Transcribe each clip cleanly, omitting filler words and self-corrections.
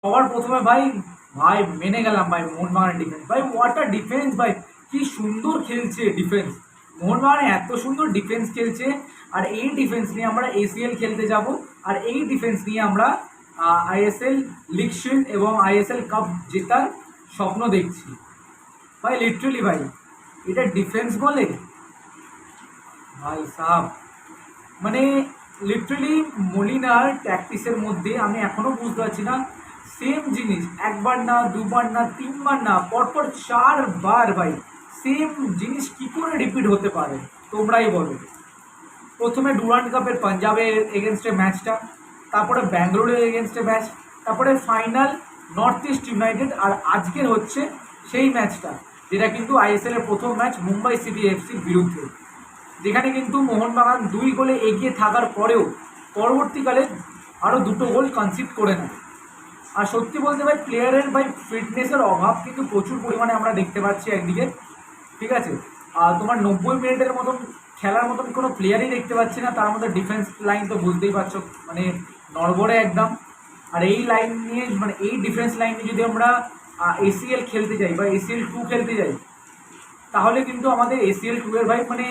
সবার প্রথমে ভাই ভাই মেনে গেলাম ভাই মোহনবাগানের ডিফেন্স। ভাই হোয়াট আ ডিফেন্স ভাই, কি সুন্দর খেলছে ডিফেন্স। মোহনবাগান এত সুন্দর ডিফেন্স খেলছে। আর এই ডিফেন্স নিয়ে আমরা এসিএল খেলতে যাব। আর এই ডিফেন্স নিয়ে আমরা আইএসএল লিগ শিল্ড এবং আইএসএল কাপ জেতার স্বপ্ন দেখছি ভাই। লিটারালি ভাই, এটা ডিফেন্স বলে ভাই সাহাব। মানে লিটারালি মলিনার ট্যাকটিসের মধ্যে আমি এখনো বুঝতে পারছি না। সেম জিনিস একবার না, দুবার না, তিনবার না, পরপর চারবার ভাই সেম জিনিস কি করে রিপিট হতে পারে তোমরাই বলো। প্রথমে ডুরান্ড কাপের পাঞ্জাবের এগেনস্টে ম্যাচটা, তারপরে ব্যাঙ্গালোরের এগেনস্টে ম্যাচ, তারপরে ফাইনাল নর্থ ইস্ট ইউনাইটেড, আর আজকের হচ্ছে সেই ম্যাচটা যেটা কিন্তু আইএসএল এর প্রথম ম্যাচ মুম্বাই সিটি এফসির বিরুদ্ধে, যেখানে কিন্তু মোহনবাগান 2 গোলে এগিয়ে থাকার পরেও পরবর্তীকালে আরও 2টো গোল কনসিড করে নেয়। আর সত্যি বলতে ভাই প্লেয়ারের ভাই ফিটনেসের অভাব কিন্তু প্রচুর পরিমাণে আমরা দেখতে পাচ্ছি একদিকে, ঠিক আছে। আর তোমার 90 মিনিটের মতন খেলার মতন কোনো প্লেয়ারই দেখতে পাচ্ছি না। তার মধ্যে ডিফেন্স লাইন তো বুঝতেই পারছো, মানে নড়বড়ে একদম। আর এই লাইন নিয়ে মানে এই ডিফেন্স লাইন নিয়ে যদি আমরা এসিএল খেলতে যাই বা এসিএল 2 খেলতে যাই, তাহলে কিন্তু আমাদের এসিএল 2 এর ভাই মানে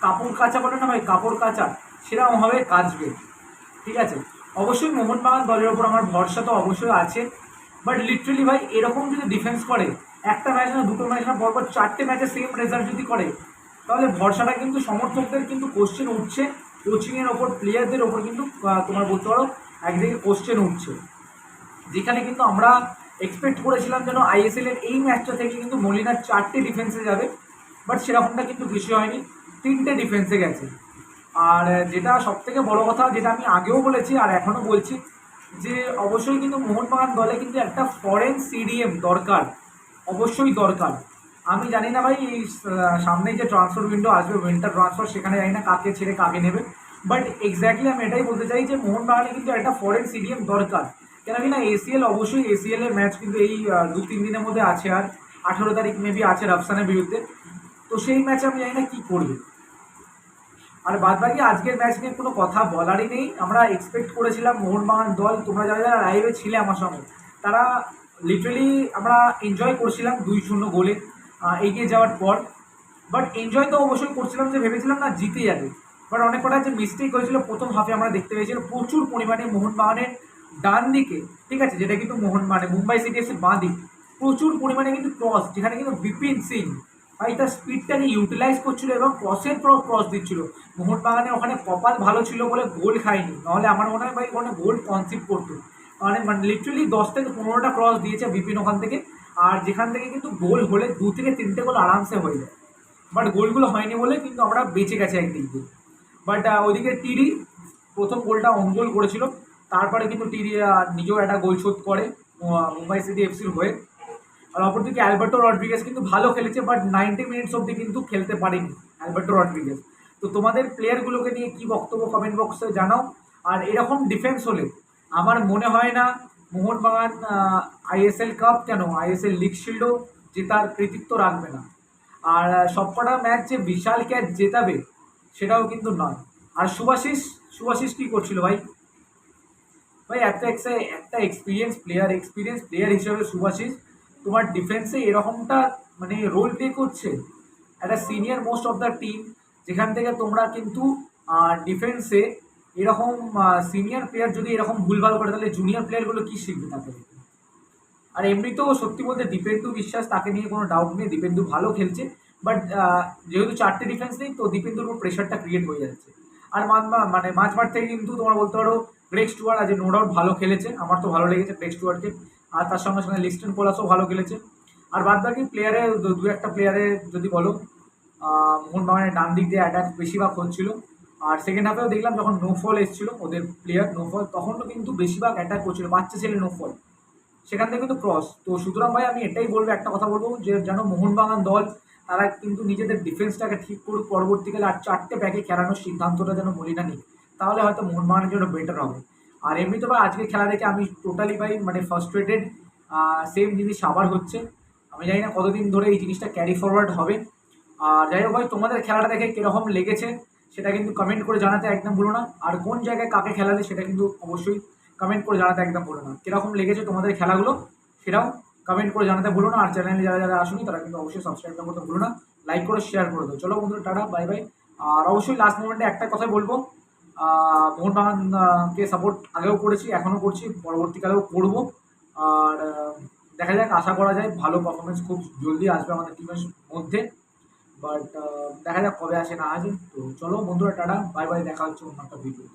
কাপড় কাচা বলে না ভাই, কাপড় কাচা সেরকমভাবে কাচবে, ঠিক আছে। অবশ্যই মোহনবাগান দলের ওপর আমার ভরসা তো অবশ্যই আছে। বাট লিটারালি ভাই এরকম যদি ডিফেন্স করে, একটা ম্যাচ না, 2টো ম্যাচ না, পরপর 4টে ম্যাচে সেম রেজাল্ট যদি করে, তাহলে ভরসাটা কিন্তু সমর্থকদের কিন্তু কোশ্চেন উঠছে। কোচিংয়ের ওপর, প্লেয়ারদের ওপর কিন্তু তোমার বলতে পারো একদিকে কোশ্চেন উঠছে। যেখানে কিন্তু আমরা এক্সপেক্ট করেছিলাম যেন আইএসএল এর এই ম্যাচটা থেকে কিন্তু মলিনার 4টে ডিফেন্সে যাবে, বাট সেরকমটা কিন্তু বেশি হয়নি, 3টে ডিফেন্সে গেছে। আর যেটা সব থেকে বড় কথা, যেটা আমি আগেও বলেছি আর এখনও বলছি, যে অবশ্যই কিন্তু মোহনবাগান দলে কিন্তু একটা ফরেন সিডিএম দরকার, অবশ্যই দরকার। আমি জানি না ভাই এই সামনে যে ট্রান্সফার উইন্ডো আসবে, উইন্টার ট্রান্সফার, সেখানে জানি না কাকে ছেড়ে কাকে নেবে। বাট এক্স্যাক্টলি আমি এটাই বলতে চাই যে মোহনবাগানে কিন্তু একটা ফরেন সিডিএম দরকার। কেন কি না এসিএল, অবশ্যই এসিএল এর ম্যাচ কিন্তু এই 2-3 দিনের মধ্যে আছে। আর 18 তারিখ মেবি আছে রাফসানের বিরুদ্ধে। তো সেই ম্যাচে আমি জানি না কী করবে। আর বাদ বাকি আজকের ম্যাচ নিয়ে কোনো কথা বলারই নেই। আমরা এক্সপেক্ট করেছিলাম মোহনবাগান দল, তোমরা যারা যারা লাইভে ছিলে আমার সঙ্গে, তারা লিটারালি আমরা এনজয় করছিলাম 2-0 গোলে এগিয়ে যাওয়ার পর। বাট এনজয় তো অবশ্যই করছিলাম, যে ভেবেছিলাম না জিতে যাবে। বাট অনেক কটা যে মিস্টেক হয়েছিল প্রথম হাফে আমরা দেখতে পেয়েছিলাম প্রচুর পরিমাণে মোহনবাগানের ডান দিকে, ঠিক আছে, যেটা কিন্তু মানে মুম্বাই সিটি এফসির বাঁ দিক, প্রচুর পরিমাণে কিন্তু ক্রস, যেখানে কিন্তু বিপিন সিং ভাই তার স্পিডটাকে ইউটিলাইজ করছিল এবং ক্রসের পর ক্রস দিচ্ছিল। মোহনবাগানের ওখানে কপাল ভালো ছিল বলে গোল খায়নি, নাহলে আমার মনে হয় ভাই ওখানে গোল কনসিভ করতো। মানে লিটারালি 10 থেকে 15টা ক্রস দিয়েছে বিপিন ওখান থেকে। আর যেখান থেকে কিন্তু গোল হলে 2 থেকে 3টে গোল আরামসে হয়ে যায়। বাট গোলগুলো হয়নি বলে কিন্তু আমরা বেঁচে গেছি একদিক দিয়ে। বাট ওইদিকে টিডি প্রথম গোলটা অন গোল করেছিল, তারপরে কিন্তু টিডি নিজেও একটা গোল শোধ করে মুম্বাই সিটি এফসির হয়ে। আর অপরদিকে অ্যালবার্টো রড্রিগেজ কিন্তু ভালো খেলেছে, বাট 90 মিনিটস অবধি কিন্তু খেলতে পারেনি অ্যালবার্টো রড্রিগেজ। তো তোমাদের প্লেয়ারগুলোকে নিয়ে কী বক্তব্য কমেন্ট বক্সে জানাও। আর এরকম ডিফেন্স হলে আমার মনে হয় না মোহনবাগান আইএসএল কাপ কেন আইএসএল লিগ শিল্ডও জেতার কৃতিত্ব রাখবে না। আর সবকটা ম্যাচ যে বিশাল ক্যাচ জেতাবে সেটাও কিন্তু নয়। আর সুভাশিস, সুভাশিস কী করছিল ভাই? ভাই একটা এক্সপিরিয়েন্স প্লেয়ার হিসেবে সুভাশিস তোমার ডিফেন্সে এরকমটা মানে রোল প্লে করছে, একটা senior most of the team, যেখান থেকে তোমরা কিন্তু ডিফেন্সে এরকম সিনিয়র প্লেয়ার যদি এরকম ভুলভাল করে, তাহলে জুনিয়র প্লেয়ারগুলো কী শিখবে তাকে? আর এমনিতেও সত্যি বলতে দীপেন্দু বিশ্বাস, তাকে নিয়ে কোনো ডাউট নেই, দীপেন্দু ভালো খেলছে। বাট যেহেতু 4টে ডিফেন্স নেই, তো দীপেন্দুর উপর প্রেশারটা ক্রিয়েট হয়ে যাচ্ছে। আর মানে মাঝমাঠ থেকে কিন্তু তোমার বলতে পারো গ্রেগ স্টুয়ার্ট আজ নো ডাউট ভালো খেলেছে, আমার তো ভালো লেগেছে গ্রেগ স্টুয়ার্টকে। আর তার সঙ্গে সঙ্গে লিস্টন কোলাসও ভালো খেলেছে। আর বাদ বাকি প্লেয়ারে 2-একটা প্লেয়ারে যদি বলো, মোহনবাগানের ডান দিক দিয়ে অ্যাটাক বেশিরভাগ হচ্ছিল। আর সেকেন্ড হাফেও দেখলাম যখন নোফল এসেছিলো ওদের প্লেয়ার নোফল, তখনও কিন্তু বেশিরভাগ অ্যাটাক করছিল, বাচ্চা ছেলে নোফল, সেখান থেকে কিন্তু ক্রস। তো সুতরাং ভাই আমি এটাই বলবো, একটা কথা বলবো, যে যেন মোহনবাগান দল তারা কিন্তু নিজেদের ডিফেন্সটাকে ঠিক করুক পরবর্তীকালে, আর 4টে ব্যাগে খেলানোর সিদ্ধান্তটা যেন মলিনা নিক, তাহলে হয়তো মোহনবাগানের জন্য বেটার হবে। আর এমনিতে ভাই আজকের খেলা দেখে আমি টোটালি ভাই মানে ফার্স্ট্রেটেড। সেম জিনিস আবার হচ্ছে, আমি জানি না কতদিন ধরে এই জিনিসটা ক্যারি ফরওয়ার্ড হবে। আর যাই হোক ভাই, তোমাদের খেলাটা দেখে কীরকম লেগেছে সেটা কিন্তু কমেন্ট করে জানাতে একদম ভুলো না। আর কোন জায়গায় কাকে খেলালে সেটা কিন্তু অবশ্যই কমেন্ট করে জানাতে একদম ভুলো না। কিরকম লেগেছে তোমাদের খেলাগুলো সেটাও কমেন্ট করে জানাতে ভুলো না। আর চ্যানেলে যারা যারা আসুনি তারা কিন্তু অবশ্যই সাবস্ক্রাইব করতে ভুলো না, লাইক করে শেয়ার করে দাও। চলো বন্ধুরা, টাটা, বাই বাই। আর অবশ্যই লাস্ট মোমেন্টে একটা কথাই বলবো, মোহনবাগান কে সাপোর্ট আগেও করেছি, এখনও করছি, পরবর্তীকালেও করবো। আর দেখা যাক, আশা করা যায় ভালো পারফরমেন্স খুব জলদি আসবে আমাদের টিমের মধ্যে। বাট দেখা যাক কবে আসে না আসে। তো চলো বন্ধুরা, টাটা, বাই বাই, দেখা হচ্ছে অন্য একটা ভিডিও।